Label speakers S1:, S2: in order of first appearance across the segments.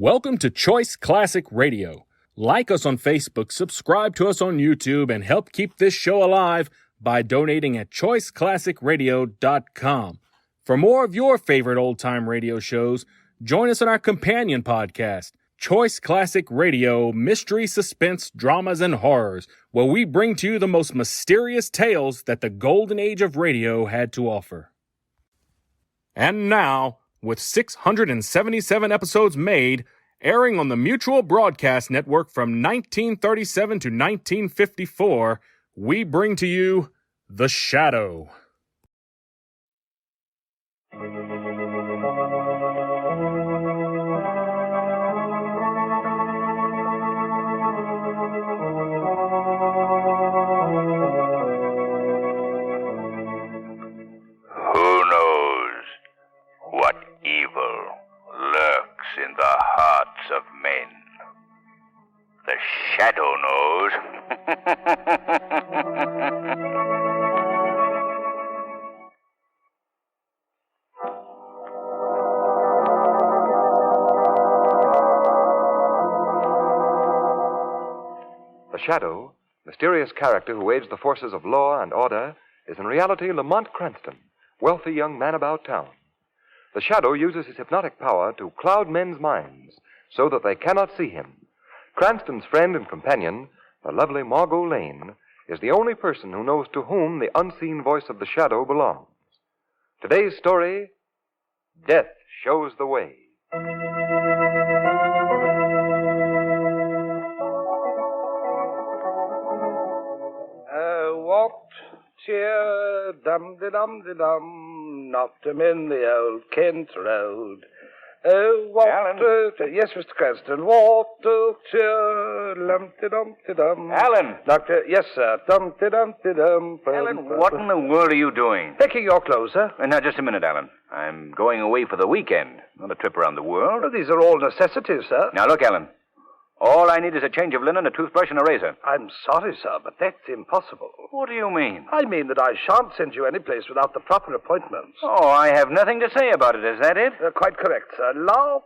S1: Welcome to Choice Classic Radio. Like us on Facebook, subscribe to us on YouTube, and help keep this show alive by donating at choiceclassicradio.com. For more of your favorite old-time radio shows, join us on our companion podcast, Choice Classic Radio, Mystery, Suspense, Dramas, and Horrors, where we bring to you the most mysterious tales that the golden age of radio had to offer. And now, with 677 episodes made, airing on the Mutual Broadcast Network from 1937 to 1954, we bring to you The Shadow.
S2: In the hearts of men. The Shadow knows.
S3: The Shadow, mysterious character who aids the forces of law and order, is in reality Lamont Cranston, wealthy young man about town. The Shadow uses his hypnotic power to cloud men's minds so that they cannot see him. Cranston's friend and companion, the lovely Margot Lane, is the only person who knows to whom the unseen voice of the Shadow belongs. Today's story, Death Shows the Way.
S4: Walked here, dum-de-dum-de-dum, knocked him in the old Kent Road.
S2: Alan?
S4: Yes, Mr. Cranston. Walked here, lum-de-dum-de-dum.
S2: Alan!
S4: Doctor, yes, sir. Dum-de-dum-de-dum.
S2: Alan, what in the world are you doing?
S4: Picking your clothes, sir.
S2: Now, just a minute, Alan. I'm going away for the weekend, not a trip around the world.
S4: Well, these are all necessities, sir.
S2: Now, look, Alan. All I need is a change of linen, a toothbrush, and a razor.
S4: I'm sorry, sir, but that's impossible.
S2: What do you mean?
S4: I mean that I shan't send you any place without the proper appointments.
S2: Oh, I have nothing to say about it. Is that it?
S4: Quite correct, sir.
S2: Well,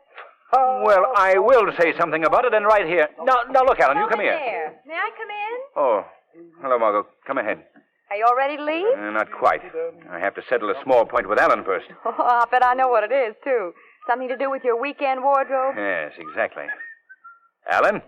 S2: I will say something about it, and right here. Now, look, Alan, you come here.
S5: There. May I come in?
S2: Oh, hello, Margot. Come ahead.
S5: Are you all ready to leave?
S2: Not quite. I have to settle a small point with Alan first.
S5: Oh, I bet I know what it is, too. Something to do with your weekend wardrobe?
S2: Yes, exactly. Alan,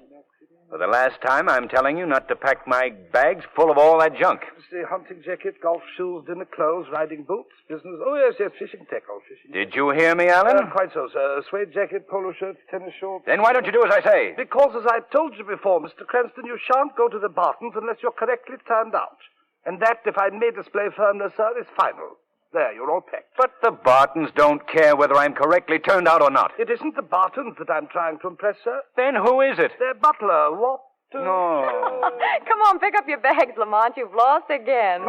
S2: for the last time, I'm telling you not to pack my bags full of all that junk.
S4: The hunting jacket, golf shoes, dinner clothes, riding boots, business. Oh, yes, fishing tackle, fishing.
S2: Did you hear me, Alan?
S4: Quite so, sir. Suede jacket, polo shirt, tennis shorts.
S2: Then why don't you do as I say?
S4: Because, as I told you before, Mr. Cranston, you shan't go to the Bartons unless you're correctly turned out. And that, if I may display firmness, sir, is final. There, you're all packed.
S2: But the Bartons don't care whether I'm correctly turned out or not.
S4: It isn't the Bartons that I'm trying to impress, sir.
S2: Then who is it?
S4: Their butler, what?
S2: No.
S5: Come on, pick up your bags, Lamont. You've lost again.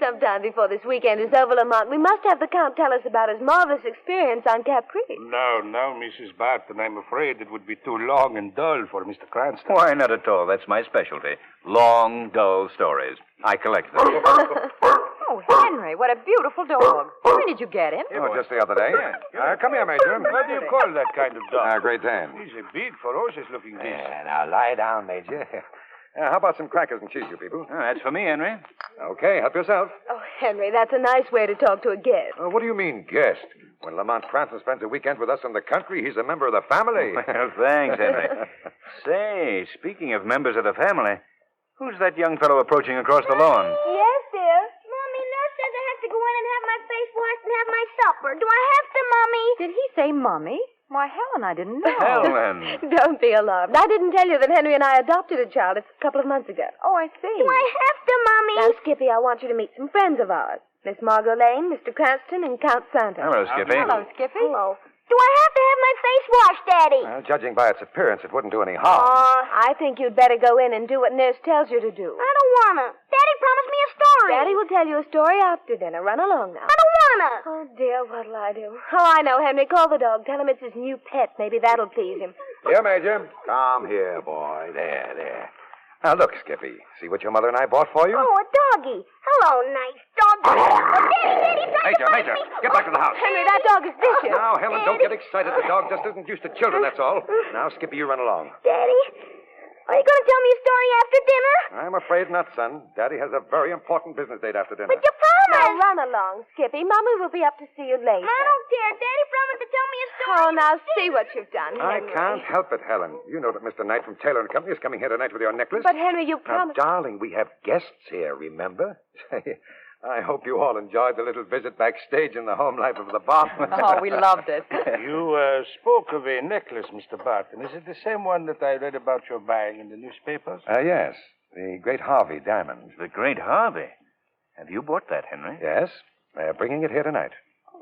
S6: Sometime before this weekend is over, Lamont, we must have the Count tell us about his marvelous experience on Capri.
S4: No, Mrs. Bart, and I'm afraid it would be too long and dull for Mr. Cranston.
S2: Why, not at all. That's my specialty. Long, dull stories. I collect them.
S5: Oh, Henry, what a beautiful dog. When did you get him?
S3: Oh, just the other day. Come here, Major.
S4: What do you call that kind of dog?
S3: Great Dane.
S4: He's a big, ferocious-looking beast.
S3: Now lie down, Major. How about some crackers and cheese, you people?
S2: Oh, that's for me, Henry.
S3: Okay, help yourself.
S6: Oh, Henry, that's a nice way to talk to a guest.
S3: What do you mean, guest? When Lamont Cranston spends a weekend with us in the country, he's a member of the family.
S2: Well, thanks, Henry. Say, speaking of members of the family, who's that young fellow approaching across the lawn?
S7: Yes, dear. Mommy, Nurse says I have to go in and have my face washed and have my supper. Do I have to, Mommy?
S5: Did he say Mommy? Why, Helen, I didn't know.
S2: Helen.
S6: Don't be alarmed. I didn't tell you that Henry and I adopted a child a couple of months ago.
S5: Oh, I see.
S7: Do I have to, Mommy?
S6: Now, Skippy, I want you to meet some friends of ours. Miss Margot Lane, Mr. Cranston, and Count Santa.
S2: Hello, Skippy.
S5: Hello, Skippy.
S6: Hello.
S7: Do I have to have my face washed, Daddy?
S3: Well, judging by its appearance, it wouldn't do any harm.
S6: I think you'd better go in and do what Nurse tells you to do.
S7: I don't wanna. Daddy promised me a story.
S6: Daddy will tell you a story after dinner. Run along now.
S7: I don't wanna.
S6: Oh, dear, what'll I do? Oh, I know, Henry. Call the dog. Tell him it's his new pet. Maybe that'll please him.
S3: Here, Major. Come here, boy. There. Now, look, Skippy. See what your mother and I bought for you?
S7: Oh, a doggy. Hello, nice dog.
S3: behind her. Get back to the house.
S6: Henry, that dog is vicious.
S3: Now, Helen, don't get excited. The dog just isn't used to children, that's all. Now, Skippy, you run along.
S7: Daddy, are you going to tell me a story after dinner?
S3: I'm afraid not, son. Daddy has a very important business date after dinner.
S7: But you promised.
S6: Now run along, Skippy. Mommy will be up to see you later.
S7: I don't care. Daddy promised to tell me a story.
S6: Oh, now see what you've done,
S3: I
S6: Henry.
S3: can't help it, Helen. You know that Mr. Knight from Taylor & Company is coming here tonight with your necklace.
S6: But, Henry, you
S3: Now,
S6: promised...
S3: darling, we have guests here, remember? I hope you all enjoyed the little visit backstage in the home life of the Barton.
S5: Oh, we loved it.
S4: You spoke of a necklace, Mr. Barton. Is it the same one that I read about your buying in the newspapers?
S3: Yes, the Great Harvey diamond.
S2: The Great Harvey. Have you bought that, Henry?
S3: Yes, they're bringing it here tonight.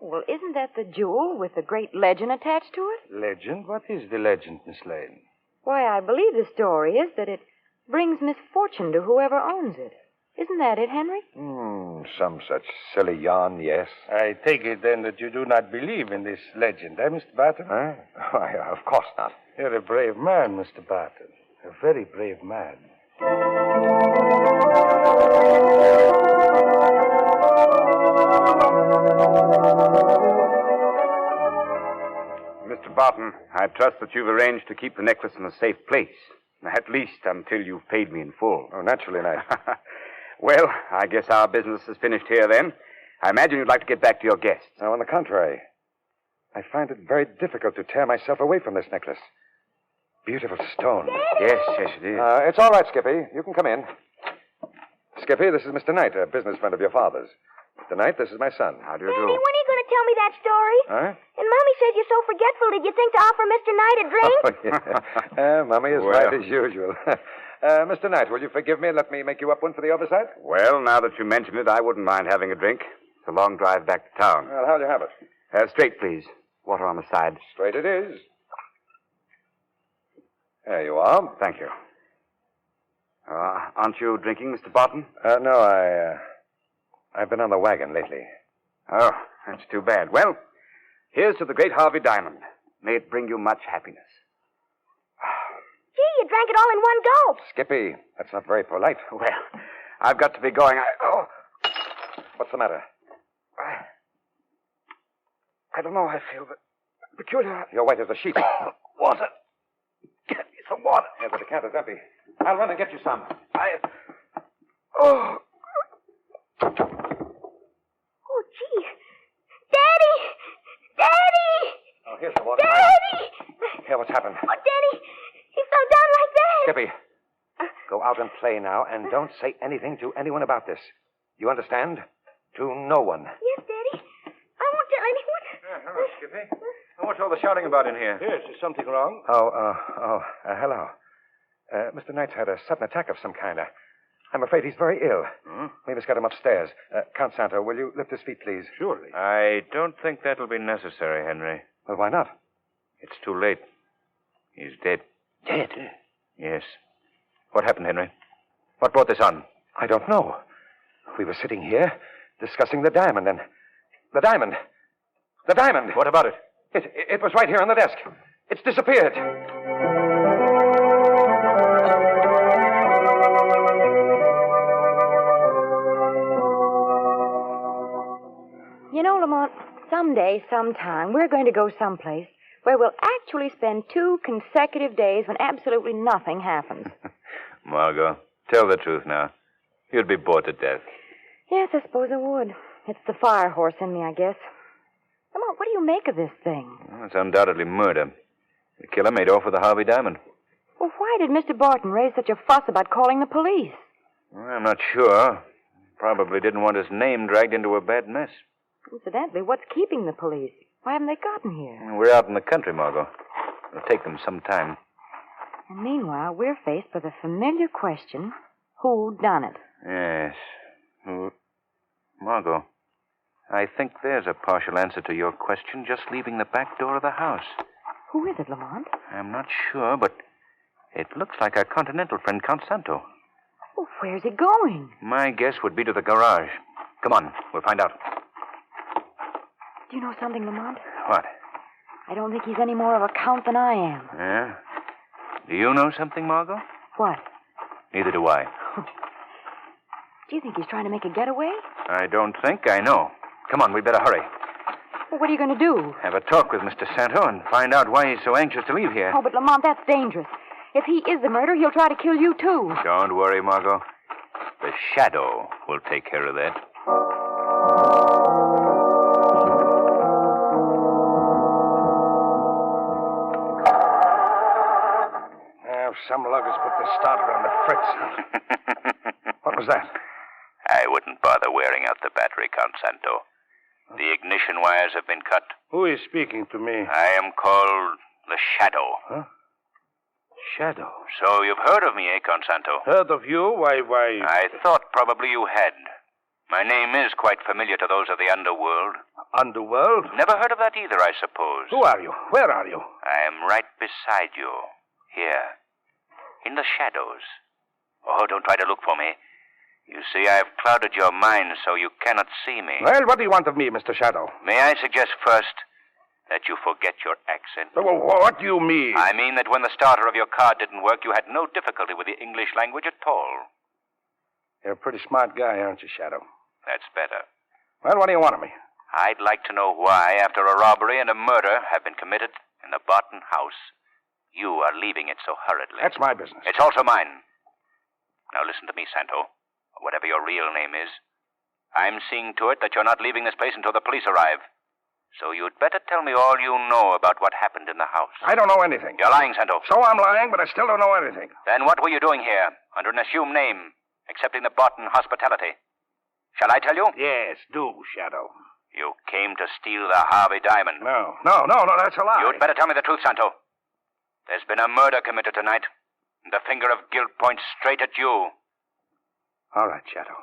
S5: Well, isn't that the jewel with the great legend attached to it?
S4: Legend? What is the legend, Miss Lane?
S5: Why, I believe the story is that it brings misfortune to whoever owns it. Isn't that it, Henry?
S3: Some such silly yarn, yes.
S4: I take it, then, that you do not believe in this legend, eh, Mr. Barton?
S3: Huh? Why, of course not.
S4: You're a brave man, Mr. Barton. A very brave man.
S8: Mr. Barton, I trust that you've arranged to keep the necklace in a safe place. At least until you've paid me in full.
S3: Oh, naturally, Knight.
S8: Well, I guess our business is finished here then. I imagine you'd like to get back to your guests.
S3: No, on the contrary. I find it very difficult to tear myself away from this necklace. Beautiful stone.
S8: Yes, it is.
S3: It's all right, Skippy. You can come in. Skippy, this is Mr. Knight, a business friend of your father's. Mr. Knight, this is my son.
S8: How do
S7: Daddy,
S8: you
S7: when
S8: do?
S7: are you going to tell me that story?
S3: Huh?
S7: And Mommy said you're so forgetful. Did you think to offer Mr. Knight a drink?
S3: Mommy is
S8: Well.
S3: right as usual. Mr. Knight, will you forgive me and let me make you up one for the oversight?
S8: Well, now that you mention it, I wouldn't mind having a drink. It's a long drive back to town.
S3: Well, how'll you have it?
S8: Straight, please. Water on the side.
S3: Straight it is. There you are.
S8: Thank you. Aren't you drinking, Mr. Barton?
S3: No, I've been on the wagon lately.
S8: Oh, that's too bad. Well, here's to the Great Harvey diamond. May it bring you much happiness.
S7: Gee, you drank it all in one gulp.
S3: Skippy, that's not very polite.
S8: Well, I've got to be going.
S3: What's the matter?
S8: I don't know. I feel peculiar.
S3: You're white as a sheet.
S8: Water. Get me some water.
S3: Yeah, but the decanter's empty. I'll run and get you some.
S8: Oh.
S7: Oh, gee. Daddy! Daddy!
S3: Oh, here's the water.
S7: Daddy!
S3: Here, what's happened?
S7: Oh, Daddy, he fell down like that.
S3: Skippy, go out and play now, and don't say anything to anyone about this. You understand? To no one.
S7: Yes, Daddy. I won't tell anyone.
S2: Hello, Skippy. What's all the shouting about in here?
S4: Yes, is something wrong?
S3: Hello. Mr. Knight's had a sudden attack of some kind. I'm afraid he's very ill. Maybe it's got him upstairs. Count Santo, will you lift his feet, please?
S4: Surely.
S2: I don't think that'll be necessary, Henry.
S3: Well, why not?
S2: It's too late. He's dead.
S3: Dead?
S2: Yes. What happened, Henry? What brought this on?
S3: I don't know. We were sitting here discussing the diamond, and... The diamond! The diamond!
S2: What about it?
S3: It was right here on the desk. It's disappeared.
S5: You know, Lamont, someday, sometime, we're going to go someplace where we'll actually spend 2 consecutive days when absolutely nothing happens.
S2: Margot, tell the truth now. You'd be bored to death.
S5: Yes, I suppose I would. It's the fire horse in me, I guess. Lamont, what do you make of this thing?
S2: Well, it's undoubtedly murder. The killer made off with the Harvey diamond.
S5: Well, why did Mr. Barton raise such a fuss about calling the police?
S2: Well, I'm not sure. Probably didn't want his name dragged into a bad mess.
S5: Incidentally, what's keeping the police? Why haven't they gotten here?
S2: We're out in the country, Margot. It'll take them some time.
S5: And meanwhile, we're faced with a familiar question. Who done it?
S2: Yes. Margot, I think there's a partial answer to your question just leaving the back door of the house.
S5: Who is it, Lamont?
S2: I'm not sure, but it looks like our Continental friend, Count Santo.
S5: Well, where's he going?
S2: My guess would be to the garage. Come on, we'll find out.
S5: Do you know something, Lamont?
S2: What?
S5: I don't think he's any more of a count than I am.
S2: Yeah? Do you know something, Margot?
S5: What?
S2: Neither do I.
S5: Do you think he's trying to make a getaway?
S2: I don't think I know. Come on, we'd better hurry.
S5: Well, what are you going to do?
S2: Have a talk with Mr. Santo and find out why he's so anxious to leave here.
S5: Oh, but Lamont, that's dangerous. If he is the murderer, he'll try to kill you, too.
S2: Don't worry, Margot. The shadow will take care of that.
S4: If some luggers put the starter on the fritz. What was that?
S2: I wouldn't bother wearing out the battery, Count Santo. The ignition wires have been cut.
S4: Who is speaking to me?
S2: I am called the Shadow.
S4: Huh? Shadow?
S2: So you've heard of me, eh, Count Santo?
S4: Heard of you? Why?
S2: I thought probably you had. My name is quite familiar to those of the underworld.
S4: Underworld?
S2: Never heard of that either, I suppose.
S4: Who are you? Where are you?
S2: I am right beside you. Here. In the shadows. Oh, don't try to look for me. You see, I've clouded your mind so you cannot see me.
S4: Well, what do you want of me, Mr. Shadow?
S2: May I suggest first that you forget your accent?
S4: What do you mean?
S2: I mean that when the starter of your car didn't work, you had no difficulty with the English language at all.
S4: You're a pretty smart guy, aren't you, Shadow?
S2: That's better.
S4: Well, what do you want of me?
S2: I'd like to know why, after a robbery and a murder have been committed in the Barton house, you are leaving it so hurriedly.
S4: That's my business.
S2: It's also mine. Now listen to me, Santo. Whatever your real name is. I'm seeing to it that you're not leaving this place until the police arrive. So you'd better tell me all you know about what happened in the house.
S4: I don't know anything.
S2: You're lying, Santo.
S4: So I'm lying, but I still don't know anything.
S2: Then what were you doing here, under an assumed name, accepting the Barton hospitality? Shall I tell you?
S4: Yes, do, Shadow.
S2: You came to steal the Harvey diamond.
S4: No, that's a lie.
S2: You'd better tell me the truth, Santo. There's been a murder committed tonight, and the finger of guilt points straight at you.
S4: All right, Shadow.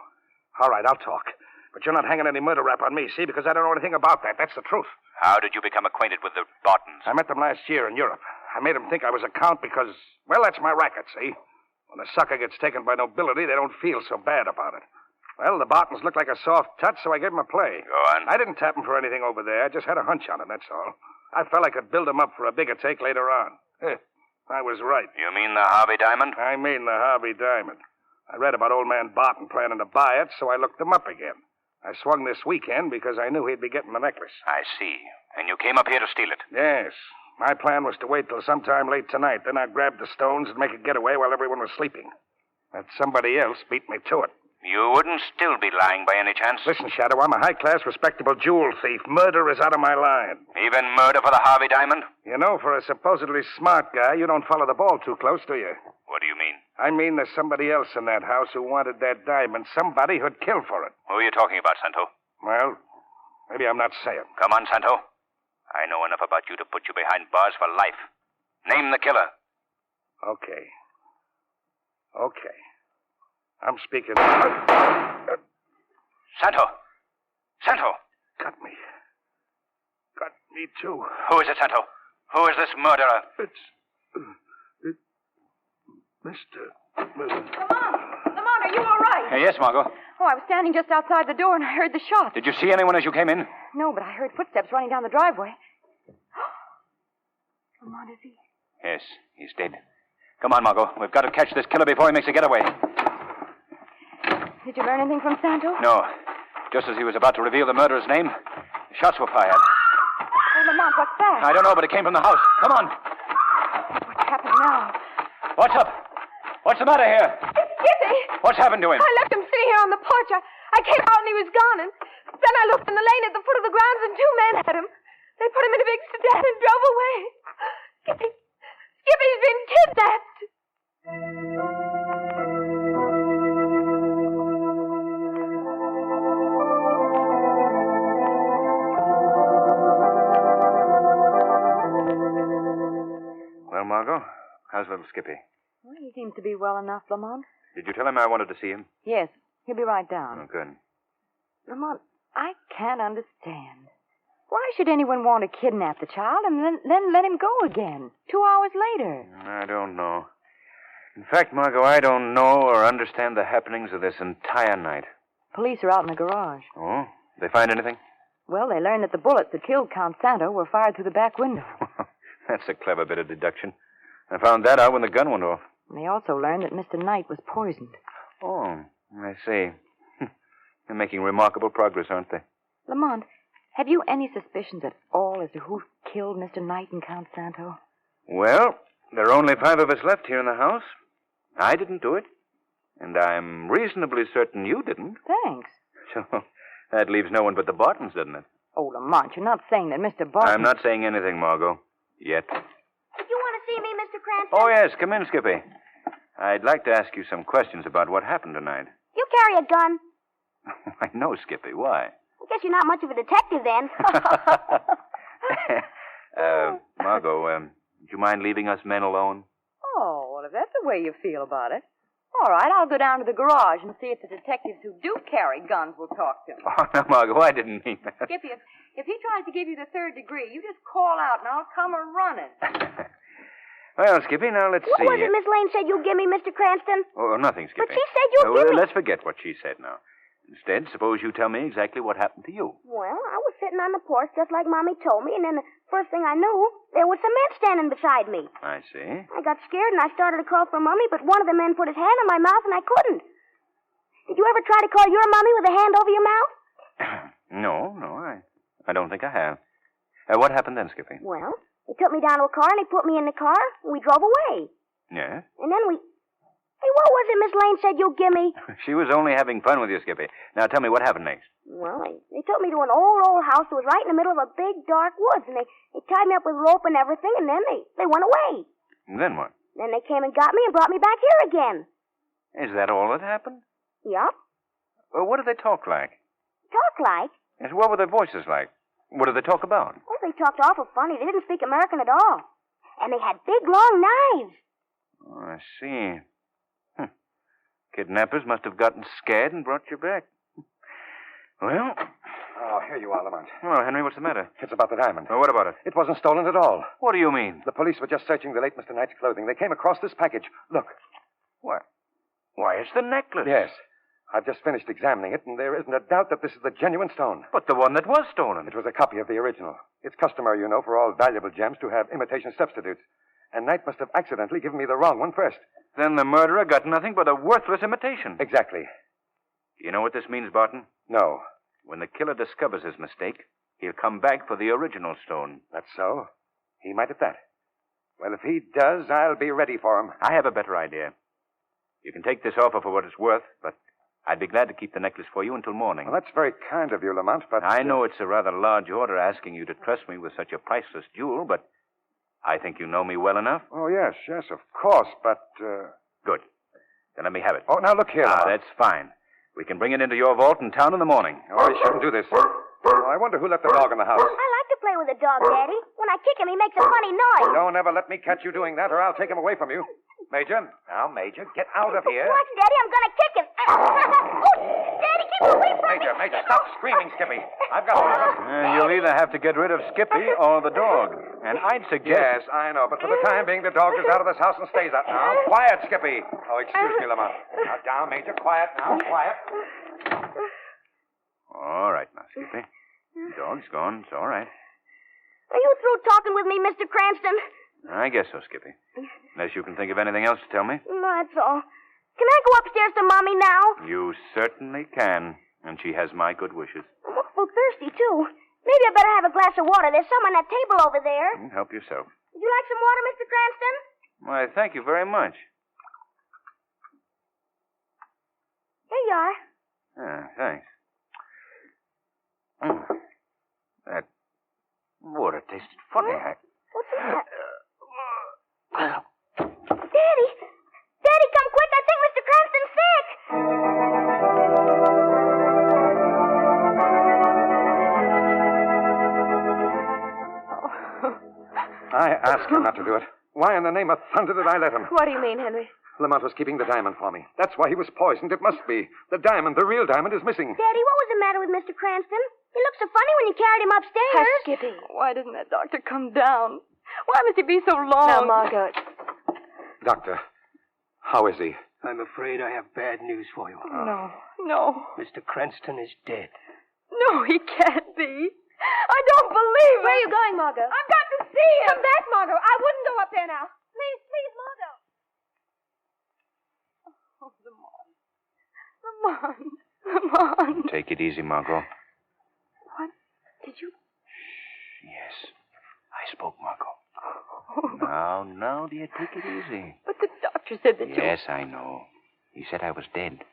S4: All right, I'll talk. But you're not hanging any murder rap on me, see, because I don't know anything about that. That's the truth.
S2: How did you become acquainted with the Bartons?
S4: I met them last year in Europe. I made them think I was a count because, well, that's my racket, see? When a sucker gets taken by nobility, they don't feel so bad about it. Well, the Bartons looked like a soft touch, so I gave them a play.
S2: Go on.
S4: I didn't tap them for anything over there. I just had a hunch on it, that's all. I felt I could build them up for a bigger take later on. I was right.
S2: You mean the Harvey diamond?
S4: I mean the Harvey diamond. I read about old man Barton planning to buy it, so I looked him up again. I swung this weekend because I knew he'd be getting the necklace.
S2: I see. And you came up here to steal it?
S4: Yes. My plan was to wait till sometime late tonight. Then I'd grab the stones and make a getaway while everyone was sleeping. But somebody else beat me to it.
S2: You wouldn't still be lying by any chance?
S4: Listen, Shadow, I'm a high-class, respectable jewel thief. Murder is out of my line.
S2: Even murder for the Harvey diamond?
S4: You know, for a supposedly smart guy, you don't follow the ball too close, do you?
S2: What do you mean?
S4: I mean there's somebody else in that house who wanted that diamond. Somebody who'd kill for it.
S2: Who are you talking about, Santo?
S4: Well, maybe I'm not saying.
S2: Come on, Santo. I know enough about you to put you behind bars for life. Name the killer.
S4: Okay. I'm speaking.
S2: Santo! Santo!
S4: Got me too.
S2: Who is it, Santo? Who is this murderer?
S4: It's Mr.
S5: Lamont, are you all right?
S8: Yes, Margot.
S5: Oh, I was standing just outside the door and I heard the shot.
S8: Did you see anyone as you came in?
S5: No, but I heard footsteps running down the driveway. Lamont, is he?
S8: Yes, he's dead. Come on, Margot. We've got to catch this killer before he makes a getaway.
S5: Did you learn anything from Santo?
S8: No. Just as he was about to reveal the murderer's name, shots were fired.
S5: Oh, Lamont, what's that?
S8: I don't know, but it came from the house. Come on.
S5: What's happened now?
S8: What's up? What's the matter here?
S6: It's Skippy.
S8: What's happened to him?
S6: I left him sitting here on the porch. I came out and he was gone. And then I looked in the lane at the foot of the grounds and two men had him. They put him in a big sedan and drove away. Skippy's been kidnapped.
S2: Well, Margot, how's little Skippy?
S5: Well, he seems to be well enough, Lamont.
S2: Did you tell him I wanted to see him?
S5: Yes, he'll be right down.
S2: Oh, good.
S5: Lamont, I can't understand. Why should anyone want to kidnap the child and then let him go again 2 hours later?
S2: I don't know. In fact, Margot, I don't know or understand the happenings of this entire night.
S5: Police are out in the garage.
S2: Oh? They find anything?
S5: Well, they learned that the bullets that killed Count Santo were fired through the back window.
S2: That's a clever bit of deduction. I found that out when the gun went off.
S5: And they also learned that Mr. Knight was poisoned.
S2: Oh, I see. They're making remarkable progress, aren't they?
S5: Lamont, have you any suspicions at all as to who killed Mr. Knight and Count Santo?
S2: Well, there are only 5 of us left here in the house. I didn't do it. And I'm reasonably certain you didn't.
S5: Thanks.
S2: So that leaves no one but the Bartons, doesn't it?
S5: Oh, Lamont, you're not saying that Mr. Barton...
S2: I'm not saying anything, Margot. Yet.
S7: Did you want to see me, Mr. Cranston?
S2: Oh, yes. Come in, Skippy. I'd like to ask you some questions about what happened tonight.
S7: You carry a gun.
S2: I know, Skippy. Why?
S7: I guess you're not much of a detective then.
S2: Margot, do you mind leaving us men alone?
S5: Oh, well, if that's the way you feel about it. All right, I'll go down to the garage and see if the detectives who do carry guns will talk to me.
S2: Oh, no, Margot, I didn't mean that.
S5: Skippy, if he tries to give you the 3rd degree, you just call out and I'll come running.
S2: Well, Skippy, now let's see.
S7: What was it Miss Lane said you'd give me, Mr. Cranston?
S2: Oh, nothing, Skippy.
S7: But she said you'd give me...
S2: Let's forget what she said now. Instead, suppose you tell me exactly what happened to you.
S7: Well, I was sitting on the porch just like Mommy told me, and then the first thing I knew, there was some men standing beside me.
S2: I see.
S7: I got scared and I started to call for Mommy, but one of the men put his hand on my mouth and I couldn't. Did you ever try to call your Mommy with a hand over your mouth?
S2: No, I don't think I have. What happened then, Skippy?
S7: Well, he took me down to a car and he put me in the car and we drove away.
S2: Yes?
S7: And then we... Hey, what was it Miss Lane said you'd give me?
S2: She was only having fun with you, Skippy. Now tell me what happened next.
S7: Well, they took me to an old house that was right in the middle of a big, dark woods, and they tied me up with rope and everything, and then they went away.
S2: And then what?
S7: Then they came and got me and brought me back here again.
S2: Is that all that happened?
S7: Yup.
S2: Well, what did they talk like?
S7: Talk like?
S2: Yes, what were their voices like? What did they talk about?
S7: Oh, they talked awful funny. They didn't speak American at all. And they had big, long knives.
S2: Oh, I see. Kidnappers must have gotten scared and brought you back. Well...
S3: Oh, here you are, Lamont.
S2: Well, Henry, what's the matter?
S3: It's about the diamond.
S2: Well, what about it?
S3: It wasn't stolen at all.
S2: What do you mean?
S3: The police were just searching the late Mr. Knight's clothing. They came across this package. Look.
S2: What? Why, it's the necklace.
S3: Yes. I've just finished examining it, and there isn't a doubt that this is the genuine stone.
S2: But the one that was stolen.
S3: It was a copy of the original. It's customary, you know, for all valuable gems to have imitation substitutes. And Knight must have accidentally given me the wrong one first.
S2: Then the murderer got nothing but a worthless imitation.
S3: Exactly.
S2: You know what this means, Barton?
S3: No.
S2: When the killer discovers his mistake, he'll come back for the original stone.
S3: That's so. He might at that. Well, if he does, I'll be ready for him.
S2: I have a better idea. You can take this offer for what it's worth, but I'd be glad to keep the necklace for you until morning.
S3: Well, that's very kind of you, Lamont, but...
S2: I know it's a rather large order asking you to trust me with such a priceless jewel, but I think you know me well enough.
S3: Oh, yes, of course, but...
S2: Good. Then let me have it.
S3: Oh, now look here, Lamont.
S2: That's fine. We can bring it into your vault in town in the morning.
S3: Oh, I shouldn't do this. Oh, I wonder who left the dog in the house.
S7: I like to play with a dog, Daddy. When I kick him, he makes a funny noise.
S3: Don't ever let me catch you doing that, or I'll take him away from you. Major. Now, Major, get out of here.
S7: Watch, Daddy, I'm going to kick him. Oh, Daddy, keep away from me.
S3: Major, stop screaming, Skippy. I've got one of them.
S2: You'll either have to get rid of Skippy or the dog. And I'd suggest...
S3: Yes, I know, but for the time being, the dog is out of this house and stays out now. Quiet, Skippy. Oh, excuse me, Lamont. Now, down, Major. Quiet now. Quiet.
S2: All right, now, Skippy. The dog's gone. It's all right.
S7: Are you through talking with me, Mr. Cranston?
S2: I guess so, Skippy. Unless you can think of anything else to tell me.
S7: No, that's all. Can I go upstairs to Mommy now?
S2: You certainly can. And she has my good wishes.
S7: I'm awful thirsty, too. Maybe I better have a glass of water. There's some on that table over there.
S2: Help yourself.
S7: Would you like some water, Mr. Cranston?
S2: Why, thank you very much.
S7: Here you are.
S2: Thanks. That water tasted funny.
S7: What's that? Daddy! Daddy, come quick! I think Mr. Cranston's sick!
S3: I asked him not to do it. Why in the name of thunder did I let him?
S6: What do you mean, Henry?
S3: Lamont was keeping the diamond for me. That's why he was poisoned. It must be. The diamond, the real diamond, is missing.
S7: Daddy, what was the matter with Mr. Cranston? He looked so funny when you carried him upstairs.
S6: Hush, Skippy. Why didn't that doctor come down? Why must he be so long?
S5: Now, Margot.
S3: Doctor, how is he?
S9: I'm afraid I have bad news for you.
S6: No.
S9: Mr. Cranston is dead.
S6: No, he can't be. I don't believe it.
S5: Where are you going, Margot?
S6: I've got to see him. Come back, Margot. I wouldn't go up there now. Please, Margot. Oh, Lamont.
S2: Take it easy, Margot.
S6: What
S5: Did you?
S2: Yes. I spoke, Margot. Now, dear, take it easy.
S5: But the doctor said that you...
S2: Yes, I know. He said I was dead.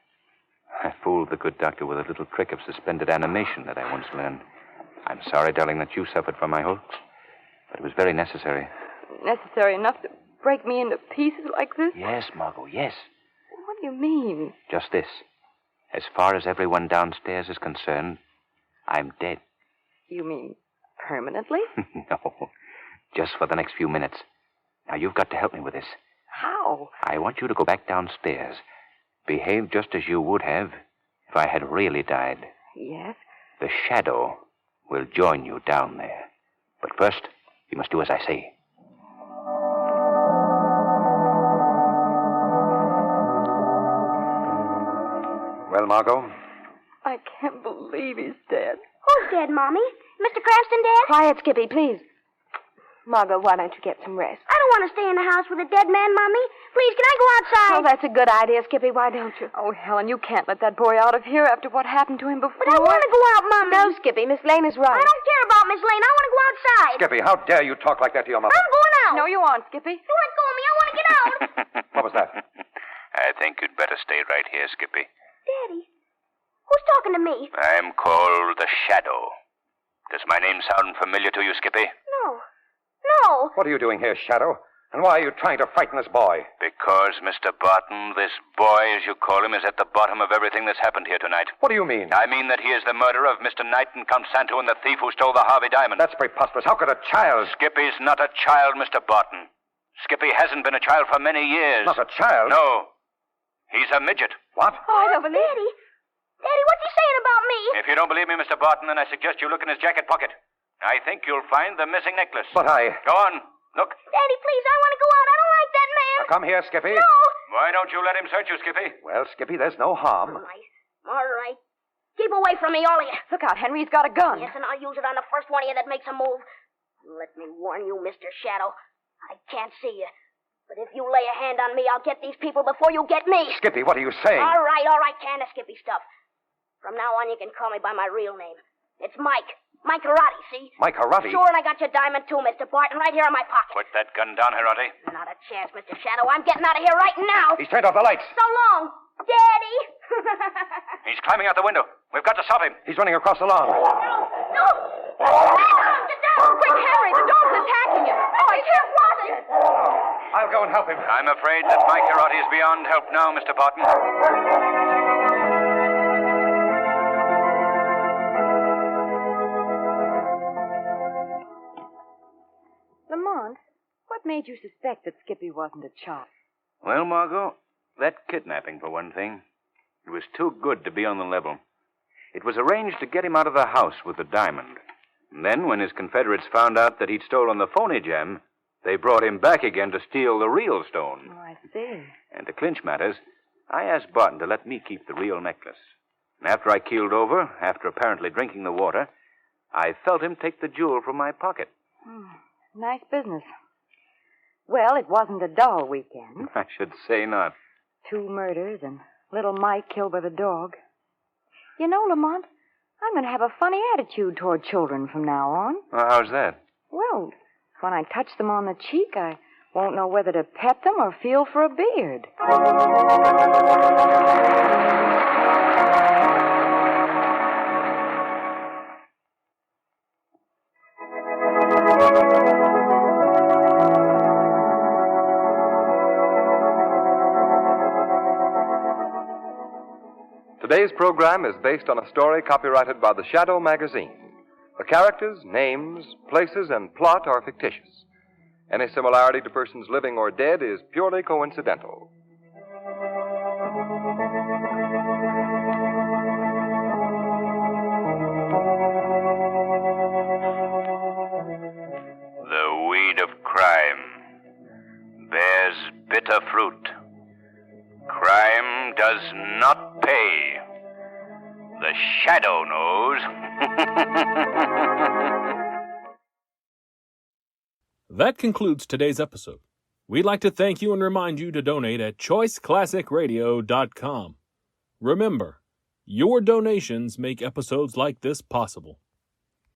S2: I fooled the good doctor with a little trick of suspended animation that I once learned. I'm sorry, darling, that you suffered from my hoax, but it was very necessary.
S5: Necessary enough to break me into pieces like this?
S2: Yes, Margot, yes.
S5: What do you mean?
S2: Just this. As far as everyone downstairs is concerned, I'm dead.
S5: You mean permanently?
S2: No, just for the next few minutes. Now, you've got to help me with this.
S5: How?
S2: I want you to go back downstairs. Behave just as you would have if I had really died.
S5: Yes?
S2: The shadow will join you down there. But first, you must do as I say.
S3: Well, Margot?
S5: I can't believe he's dead.
S7: Who's dead, Mommy? Mr. Cranston dead?
S6: Quiet, Skippy, please. Margot, why don't you get some rest?
S7: I don't want to stay in the house with a dead man, Mommy. Please, can I go outside?
S6: Oh, that's a good idea, Skippy. Why don't you?
S5: Oh, Helen, you can't let that boy out of here after what happened to him before.
S7: But I want to go out, Mommy.
S6: No, Skippy. Miss Lane is right.
S7: I don't care about Miss Lane. I want to go outside.
S3: Skippy, how dare you talk like that to your mother?
S7: I'm going out.
S5: No, you aren't, Skippy.
S7: You let go of me. I want to get out.
S3: What was that?
S2: I think you'd better stay right here, Skippy.
S7: Daddy, who's talking to me?
S2: I'm called the Shadow. Does my name sound familiar to you, Skippy?
S7: No. No.
S3: What are you doing here, Shadow? And why are you trying to frighten this boy?
S2: Because, Mr. Barton, this boy, as you call him, is at the bottom of everything that's happened here tonight.
S3: What do you mean?
S2: I mean that he is the murderer of Mr. Knight and Count Santo and the thief who stole the Harvey diamond.
S3: That's preposterous. How could a child...
S2: Skippy's not a child, Mr. Barton. Skippy hasn't been a child for many years.
S3: Not a child?
S2: No. He's a midget.
S3: What?
S7: Oh, I don't believe Daddy. Daddy, what's he saying about me?
S2: If you don't believe me, Mr. Barton, then I suggest you look in his jacket pocket. I think you'll find the missing necklace.
S3: But I...
S2: Go on. Look.
S7: Daddy, please, I want to go out. I don't like that man.
S3: Now come here, Skippy.
S7: No.
S2: Why don't you let him search you, Skippy?
S3: Well, Skippy, there's no harm.
S7: All right. Keep away from me, all of you.
S5: Look out, Henry. He's got a gun.
S7: Yes, and I'll use it on the first one of you that makes a move. Let me warn you, Mr. Shadow. I can't see you. But if you lay a hand on me, I'll get these people before you get me.
S3: Skippy, what are you saying?
S7: All right. Can of Skippy stuff. From now on, you can call me by my real name. It's Mike. Mike Harati, see?
S3: Mike Harati?
S7: Sure, and I got your diamond too, Mr. Barton, right here in my pocket.
S2: Put that gun down, Harati.
S7: Not a chance, Mr. Shadow. I'm getting out of here right now.
S3: He's turned off the lights.
S7: So long, Daddy.
S2: He's climbing out the window. We've got to stop him.
S3: He's running across the lawn.
S7: No. Quick, Henry, the dog's attacking you. Oh, I can't watch it.
S3: I'll go and help him.
S2: I'm afraid that Mike Harati is beyond help now, Mr. Barton.
S5: Lamont, what made you suspect that Skippy wasn't a chop?
S2: Well, Margot, that kidnapping, for one thing. It was too good to be on the level. It was arranged to get him out of the house with the diamond. And then, when his Confederates found out that he'd stolen the phony gem, they brought him back again to steal the real stone.
S5: Oh, I see.
S2: And to clinch matters, I asked Barton to let me keep the real necklace. And after I keeled over, after apparently drinking the water, I felt him take the jewel from my pocket.
S5: Nice business. Well, it wasn't a dull weekend.
S2: I should say not.
S5: 2 murders and little Mike killed by the dog. You know, Lamont, I'm going to have a funny attitude toward children from now on.
S2: How's that?
S5: Well, when I touch them on the cheek, I won't know whether to pet them or feel for a beard.
S3: Today's program is based on a story copyrighted by the Shadow magazine. The characters, names, places, and plot are fictitious. Any similarity to persons living or dead is purely coincidental.
S2: The weed of crime bears bitter fruit. Crime does not pay. The Shadow knows.
S1: That concludes today's episode. We'd like to thank you and remind you to donate at choiceclassicradio.com. Remember, your donations make episodes like this possible.